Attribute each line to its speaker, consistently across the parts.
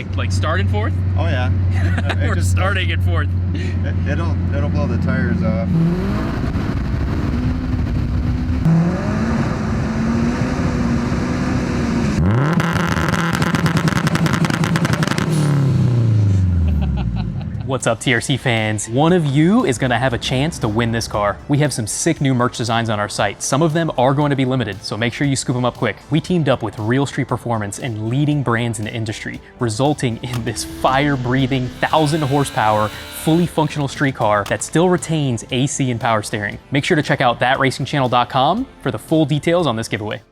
Speaker 1: like start in fourth?
Speaker 2: Oh yeah.
Speaker 1: We're just starting in fourth.
Speaker 2: It'll blow the tires off.
Speaker 1: What's up, TRC fans? One of you is gonna have a chance to win this car. We have some sick new merch designs on our site. Some of them are going to be limited, so make sure you scoop them up quick. We teamed up with Real Street Performance and leading brands in the industry, resulting in this fire-breathing, 1,000 horsepower, fully functional street car that still retains AC and power steering. Make sure to check out thatracingchannel.com for the full details on this giveaway.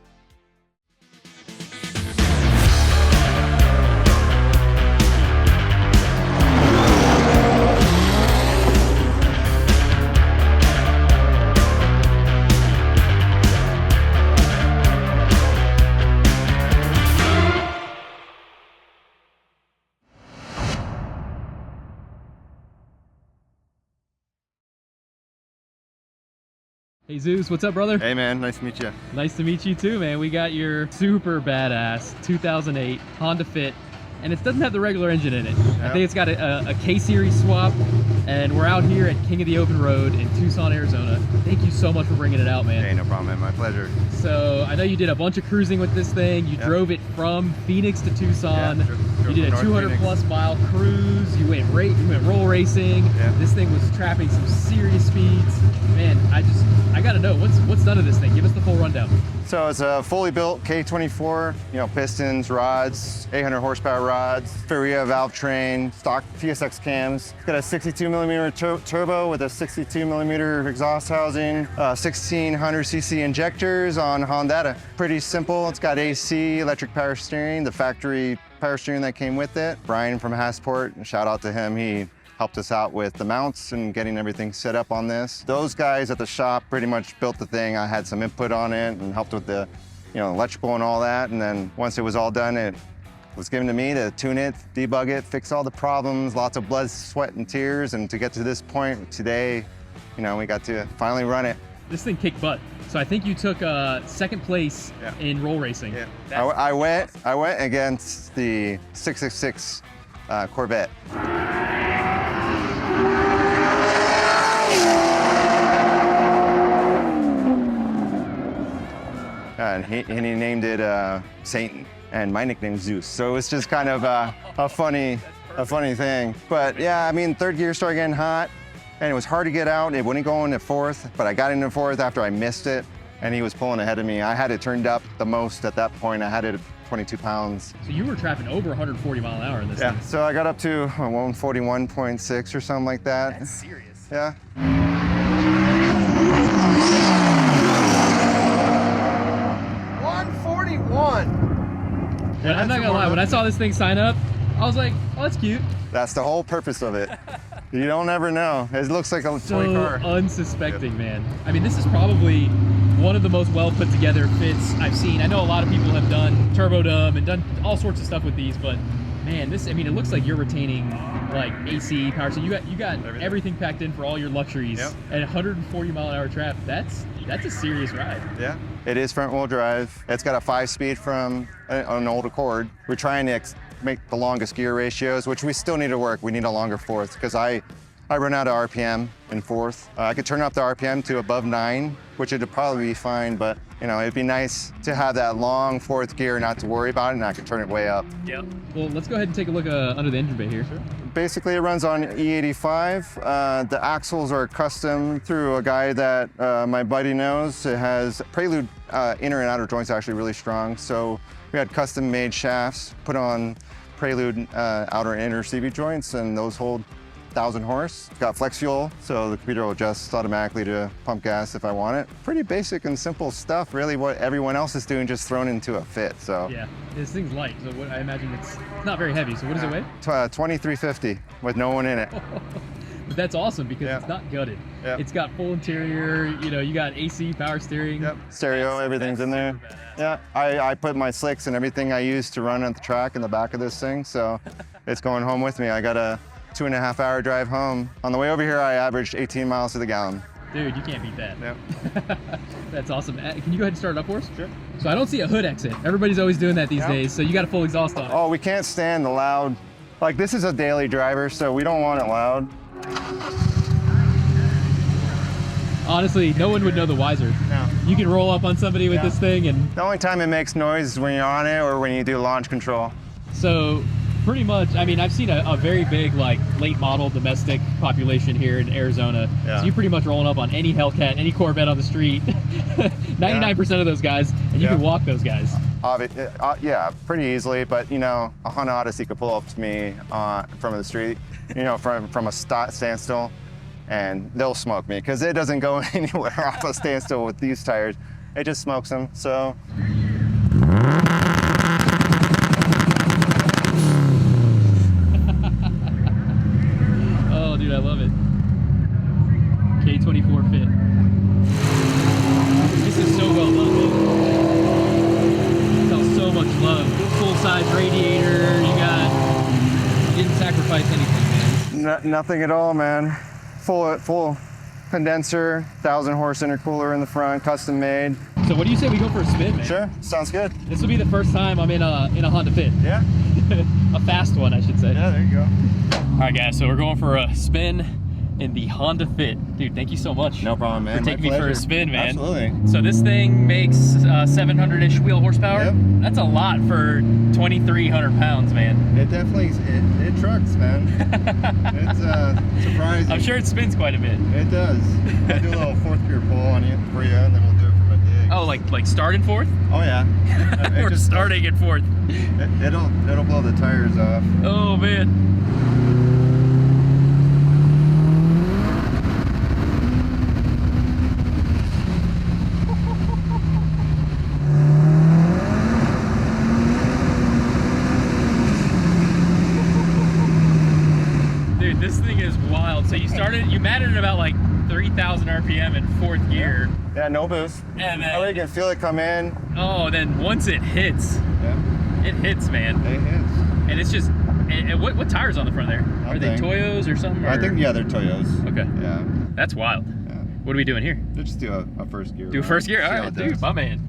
Speaker 1: Hey Zeus, what's up, brother?
Speaker 2: Hey man, nice to meet you.
Speaker 1: Nice to meet you too, man. We got your super badass 2008 Honda Fit, and it doesn't have the regular engine in it. Yep. I think it's got a K-Series swap, and we're out here at King of the Open Road in Tucson, Arizona. Thank you so much for bringing it out, man.
Speaker 2: Hey, no problem, man. My pleasure.
Speaker 1: So I know you did a bunch of cruising with this thing. You drove it from Phoenix to Tucson.
Speaker 2: Drove
Speaker 1: you did a 200+ mile cruise. You went roll racing.
Speaker 2: Yeah.
Speaker 1: This thing was trapping some serious speeds. Man, I gotta know what's done to this thing. Give us the full rundown.
Speaker 2: So it's a fully built K24, pistons, rods, 800 horsepower rods, Feria valve train, stock PSX cams. It's got a 62mm turbo with a 62mm exhaust housing, 1600cc injectors on Honda. Pretty simple. It's got AC, electric power steering, the factory power steering that came with it. Brian from Hassport, shout out to him. He helped us out with the mounts and getting everything set up on this. Those guys at the shop pretty much built the thing. I had some input on it and helped with the electrical and all that. And then once it was all done, it was given to me to tune it, debug it, fix all the problems, lots of blood, sweat, and tears. And to get to this point today, we got to finally run it.
Speaker 1: This thing kicked butt. So I think you took second place in roll racing.
Speaker 2: Yeah. I went against the 666 Corvette. And he named it Satan, and my nickname's Zeus. So it's just kind of a funny thing. But yeah, I mean, third gear started getting hot, and it was hard to get out. It wouldn't go into fourth, but I got into fourth after I missed it, and he was pulling ahead of me. I had it turned up the most at that point. I had it at 22 pounds.
Speaker 1: So you were trapping over 140 mile an hour in this thing.
Speaker 2: So I got up to 141.6 or something like that.
Speaker 1: That's serious.
Speaker 2: Yeah.
Speaker 1: 141. I'm not gonna lie, when I saw this thing sign up, I was like, oh, that's cute.
Speaker 2: That's the whole purpose of it. You don't ever know. It looks like a toy car.
Speaker 1: So unsuspecting, man. I mean, this is probably one of the most well put together fits I've seen. I know a lot of people have done turbo dumb and done all sorts of stuff with these, but man, it looks like you're retaining like AC power. So you got everything packed in for all your luxuries.
Speaker 2: Yep.
Speaker 1: And 140 mile an hour trap. That's a serious ride.
Speaker 2: Yeah. It is front wheel drive. It's got a 5-speed from an old Accord. We're trying to make the longest gear ratios, which we still need to work. We need a longer fourth because I run out of RPM in fourth. I could turn up the RPM to above 9, which would probably be fine, but it'd be nice to have that long fourth gear, not to worry about it, and I could turn it way up.
Speaker 1: Yep. Well, let's go ahead and take a look under the engine bay here. Sure.
Speaker 2: Basically, it runs on E85. The axles are custom through a guy that my buddy knows. It has Prelude inner and outer joints actually really strong. So we had custom made shafts put on Prelude outer and inner CV joints, and those hold 1,000 horse. It's got flex fuel, so the computer will adjust automatically to pump gas if I want it. Pretty basic and simple stuff, really what everyone else is doing, just thrown into a fit, so.
Speaker 1: Yeah, this thing's light, so I imagine it's not very heavy, so what does it weigh?
Speaker 2: 2350 with no one in it.
Speaker 1: But that's awesome because it's not gutted.
Speaker 2: Yep.
Speaker 1: It's got full interior, you got AC, power steering.
Speaker 2: Yep. Stereo, everything's in there. Yeah, I put my slicks and everything I use to run at the track in the back of this thing, so it's going home with me. I got a 2.5-hour drive home. On the way over here, I averaged 18 miles to the gallon.
Speaker 1: Dude, you can't beat that.
Speaker 2: Yep.
Speaker 1: That's awesome. Can you go ahead and start it up for us?
Speaker 2: Sure.
Speaker 1: So I don't see a hood exit. Everybody's always doing that these days, so you got a full exhaust on it.
Speaker 2: Oh, we can't stand the loud. Like, this is a daily driver, so we don't want it loud.
Speaker 1: Honestly, no one would know the wiser.
Speaker 2: No.
Speaker 1: You can roll up on somebody with this thing and...
Speaker 2: The only time it makes noise is when you're on it or when you do launch control.
Speaker 1: So pretty much, I mean, I've seen a very big, like, late model domestic population here in Arizona.
Speaker 2: Yeah.
Speaker 1: So you're pretty much rolling up on any Hellcat, any Corvette on the street. 99% of those guys, and you can walk those guys.
Speaker 2: Yeah, pretty easily, but you know, a Honda Odyssey could pull up to me from the street, you know, from a standstill, and they'll smoke me because it doesn't go anywhere off a standstill with these tires. It just smokes them, so.
Speaker 1: Oh, dude, I love it. K24 fit. This is so well done, man. So much love. Full-size radiator. You didn't sacrifice anything, man.
Speaker 2: Nothing at all, man. Full condenser, 1,000 horse intercooler in the front, custom made.
Speaker 1: So what do you say we go for a spin, man?
Speaker 2: Sure, sounds good.
Speaker 1: This will be the first time I'm in a Honda Fit.
Speaker 2: Yeah.
Speaker 1: A fast one, I should say.
Speaker 2: Yeah, there you go.
Speaker 1: All right, guys, so we're going for a spin in the Honda Fit. Dude, thank you so much.
Speaker 2: No problem, man.
Speaker 1: For taking me for a spin, man.
Speaker 2: Absolutely.
Speaker 1: So this thing makes 700-ish wheel horsepower.
Speaker 2: Yep.
Speaker 1: That's a lot for 2,300 pounds, man.
Speaker 2: It definitely, it trucks, man. It's surprising.
Speaker 1: I'm sure it spins quite a bit.
Speaker 2: It does. I'll do a little fourth gear pull on you for you, and then we'll do it from a dig.
Speaker 1: Oh, like start and fourth?
Speaker 2: Oh yeah.
Speaker 1: We're just starting and fourth.
Speaker 2: It'll blow the tires off.
Speaker 1: Oh man. Dude, this thing is wild. So you matted at about like 3,000 RPM in fourth gear.
Speaker 2: Yeah, no boost.
Speaker 1: And then,
Speaker 2: I really can feel it come in.
Speaker 1: oh, then once it hits, it hits, man.
Speaker 2: It hits.
Speaker 1: And it's just, and what tires on the front there? Are they Toyos or something? Or?
Speaker 2: I think, yeah, they're Toyos.
Speaker 1: Okay.
Speaker 2: Yeah.
Speaker 1: That's wild.
Speaker 2: Yeah.
Speaker 1: What are we doing here?
Speaker 2: Let's just do a first gear.
Speaker 1: Do a first gear? All right, dude, my man.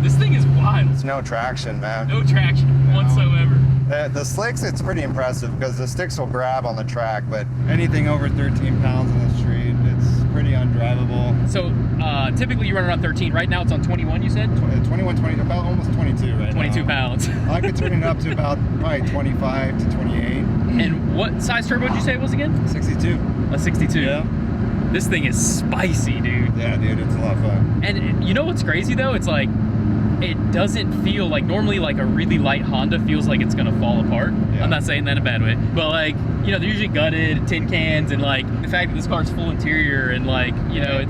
Speaker 1: This thing is wild.
Speaker 2: It's no traction, man.
Speaker 1: No traction whatsoever.
Speaker 2: The slicks, it's pretty impressive because the sticks will grab on the track, but anything over 13 pounds on the street, it's pretty undrivable.
Speaker 1: So typically you run around 13. Right now it's on 21, you said?
Speaker 2: 21, 20, about almost 22 right
Speaker 1: 22
Speaker 2: now.
Speaker 1: pounds.
Speaker 2: I could turn it up to about probably 25 to 28.
Speaker 1: And what size turbo did you say it was again?
Speaker 2: 62.
Speaker 1: A 62.
Speaker 2: Yeah.
Speaker 1: This thing is spicy, dude.
Speaker 2: Yeah, dude, it's a lot of fun.
Speaker 1: And you know what's crazy though? It's like, it doesn't feel like, normally like a really light Honda feels like it's gonna fall apart.
Speaker 2: Yeah.
Speaker 1: I'm not saying that in a bad way, but like, you know, they're usually gutted, tin cans, and like the fact that this car's full interior and like, you know,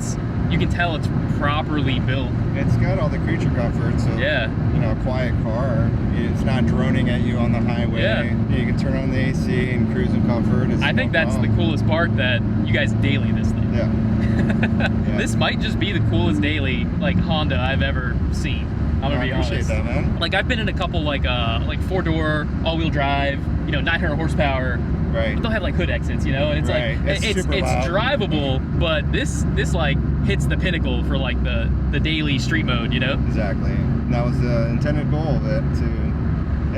Speaker 1: you can tell it's properly built.
Speaker 2: It's got all the creature comfort, so
Speaker 1: yeah,
Speaker 2: you know, a quiet car. It's not droning at you on the highway.
Speaker 1: Yeah.
Speaker 2: You can turn on the AC and cruise in comfort.
Speaker 1: I think that's the coolest part, that you guys daily this thing.
Speaker 2: Yeah. Yeah.
Speaker 1: This might just be the coolest daily like Honda I've ever seen. I'm gonna be honest.
Speaker 2: I appreciate that, man.
Speaker 1: Like I've been in a couple like 4-door, all-wheel drive, you know, 900 horsepower.
Speaker 2: Right.
Speaker 1: But they'll have like hood exits, you know, and it's
Speaker 2: right.
Speaker 1: like it's
Speaker 2: loud.
Speaker 1: drivable, but this like hits the pinnacle for like the daily street mode, you know.
Speaker 2: Exactly. And that was the intended goal of it.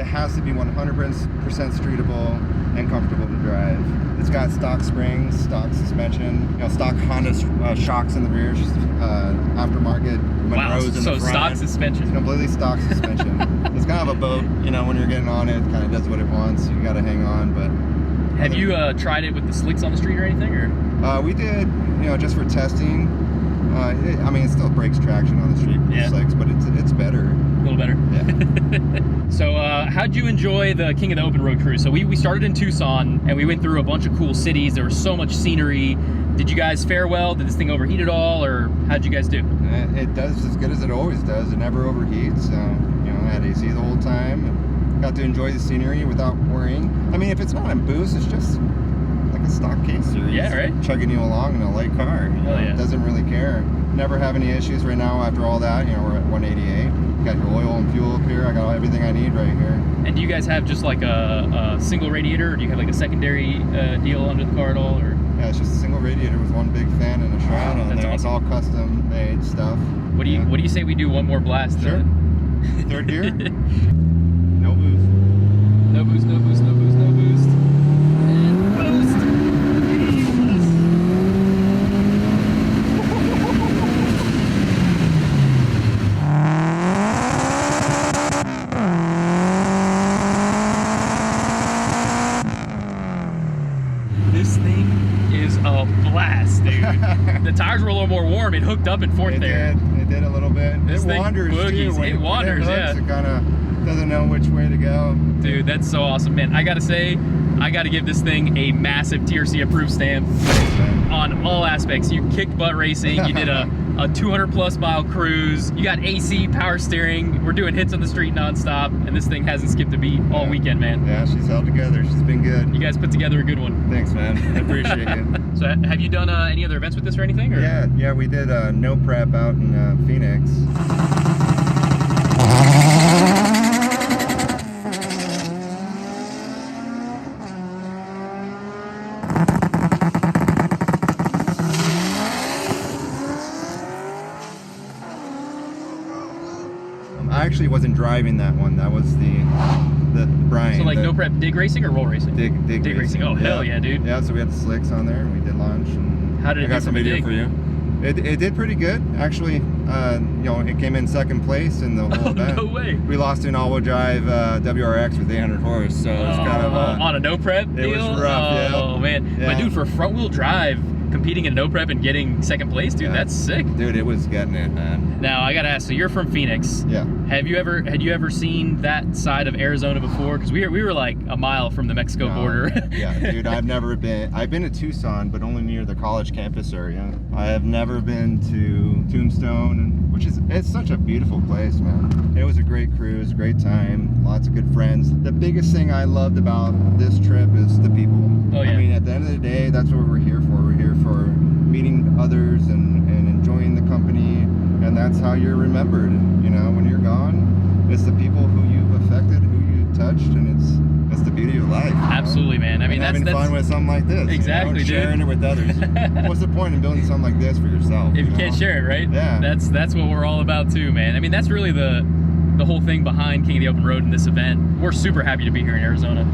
Speaker 2: It has to be 100% streetable and comfortable to drive. It's got stock springs, stock suspension, you know, stock Honda shocks in the rear, aftermarket Monroes in the front.
Speaker 1: So stock suspension.
Speaker 2: It's completely stock suspension. It's kind of a boat, you know, when you're getting on it, it kind of does what it wants. You got to hang on, but.
Speaker 1: Have you tried it with the slicks on the street or anything, or?
Speaker 2: We did, you know, just for testing. I mean, it still breaks traction on the street with the slicks, but it's better.
Speaker 1: little better.
Speaker 2: Yeah.
Speaker 1: So how'd you enjoy the King of the Open Road cruise? So we started in Tucson and we went through a bunch of cool cities. There was so much scenery. Did you guys fare well? Did this thing overheat at all, or how'd you guys do?
Speaker 2: It does as good as it always does. It never overheats. You know, I had AC the whole time. And got to enjoy the scenery without worrying. I mean, if it's not on boost, it's just like a stock case series.
Speaker 1: Yeah, right.
Speaker 2: Chugging you along in a light car. You know,
Speaker 1: yeah.
Speaker 2: It doesn't really care. Never have any issues right now after all that. You know, we're at 188. Got your oil and fuel up here. I got everything I need right here.
Speaker 1: And do you guys have just like a single radiator, or do you have like a secondary deal under the car at all? Or
Speaker 2: yeah, it's just a single radiator with one big fan and a shroud on there. It's all custom made stuff.
Speaker 1: What do you say we do one more blast?
Speaker 2: Sure. Third gear. No boost.
Speaker 1: No boost. No boost. No boost. No boost. And boost. This thing is a blast, dude. The tires were a little more warm. It hooked up in fourth there.
Speaker 2: It did a little bit.
Speaker 1: This
Speaker 2: it
Speaker 1: thing
Speaker 2: wanders
Speaker 1: boogies.
Speaker 2: too.
Speaker 1: It wanders,
Speaker 2: when it hooks,
Speaker 1: yeah.
Speaker 2: It kind of doesn't know which way to go.
Speaker 1: Dude, that's so awesome, man. I gotta say, I gotta give this thing a massive TRC approved stamp on all aspects. You kicked butt racing. You did a 200+ mile cruise. You got AC, power steering. We're doing hits on the street nonstop, and this thing hasn't skipped a beat all weekend, man.
Speaker 2: Yeah, she's held together. She's been good.
Speaker 1: You guys put together a good one.
Speaker 2: Thanks, man. I appreciate it.
Speaker 1: So, have you done any other events with this or anything? Or?
Speaker 2: Yeah, we did no prep out in Phoenix. I actually wasn't driving that one. That was the Brian.
Speaker 1: So like no prep dig racing or roll racing?
Speaker 2: Dig racing.
Speaker 1: Oh hell yeah, dude.
Speaker 2: Yeah, so we had the slicks on there and we did launch. And
Speaker 1: how did it
Speaker 2: I got some video for you. It did pretty good actually. You know, it came in second place in the whole event.
Speaker 1: No way.
Speaker 2: We lost an all-wheel drive WRX with 800 horse, so it's kind of
Speaker 1: on a no prep deal.
Speaker 2: It was rough.
Speaker 1: Oh man,
Speaker 2: yeah.
Speaker 1: But dude, for front wheel drive, competing in no prep and getting second place, dude, that's sick.
Speaker 2: Dude, it was getting it, man.
Speaker 1: Now I gotta ask, so you're from Phoenix.
Speaker 2: Yeah.
Speaker 1: Had you ever seen that side of Arizona before? Because we were like a mile from the Mexico border.
Speaker 2: Yeah, dude, I've been to Tucson, but only near the college campus area. I have never been to Tombstone, which is, it's such a beautiful place, man. It was a great cruise, great time, lots of good friends. The biggest thing I loved about this trip is the people.
Speaker 1: Oh yeah.
Speaker 2: I mean, at the end of the day, that's what we're here for. We're here for meeting others and enjoying the company, and that's how you're remembered. You know, when you're gone, it's the people who you've affected, who you touched, and it's the beauty of life.
Speaker 1: Absolutely, man. I mean,
Speaker 2: and having fun with something like this.
Speaker 1: Exactly,
Speaker 2: you know, sharing it with others. What's the point in building something like this for yourself?
Speaker 1: If you can't share it, right?
Speaker 2: Yeah.
Speaker 1: That's what we're all about too, man. I mean, that's really the whole thing behind King of the Open Road and this event. We're super happy to be here in Arizona.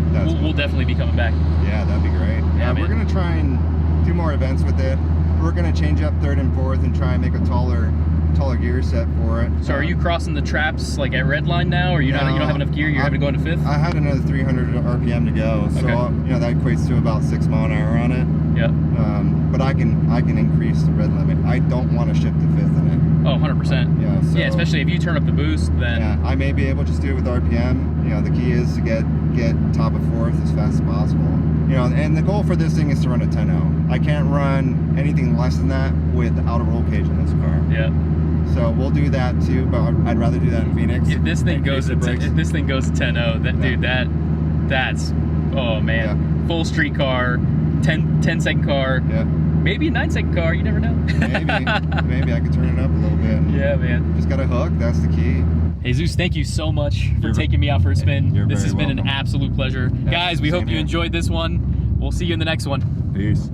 Speaker 1: We'll definitely be coming back.
Speaker 2: Yeah, that'd be great. Yeah, we're gonna try and do more events with it. We're gonna change up third and fourth and try and make a taller gear set for it.
Speaker 1: So are you crossing the traps like at red line now, or you don't have enough gear? You're having to go into fifth?
Speaker 2: I had another 300 RPM to go, so you know that equates to about 6 mile an hour on it.
Speaker 1: Yeah.
Speaker 2: But I can increase the red limit. I don't want to shift to fifth in it.
Speaker 1: Oh, 100%.
Speaker 2: Yeah. So,
Speaker 1: yeah, especially if you turn up the boost, then.
Speaker 2: Yeah, I may be able to just do it with RPM. You know, the key is to get top of fourth as fast as possible. You know, and the goal for this thing is to run a 10.0. I can't run anything less than that without a roll cage in this car.
Speaker 1: Yeah.
Speaker 2: So we'll do that too, but I'd rather do that in Phoenix.
Speaker 1: If this thing goes to 10.0, dude, that's oh man, full street car, 10 second car, maybe a 9 second car. You never know.
Speaker 2: maybe I could turn it up a little bit.
Speaker 1: Yeah, man.
Speaker 2: Just got a hook. That's the key.
Speaker 1: Jesus, thank you so much for taking me out for a spin. This has been an absolute pleasure.
Speaker 2: Yeah,
Speaker 1: guys, we hope you enjoyed this one. We'll see you in the next one.
Speaker 2: Peace.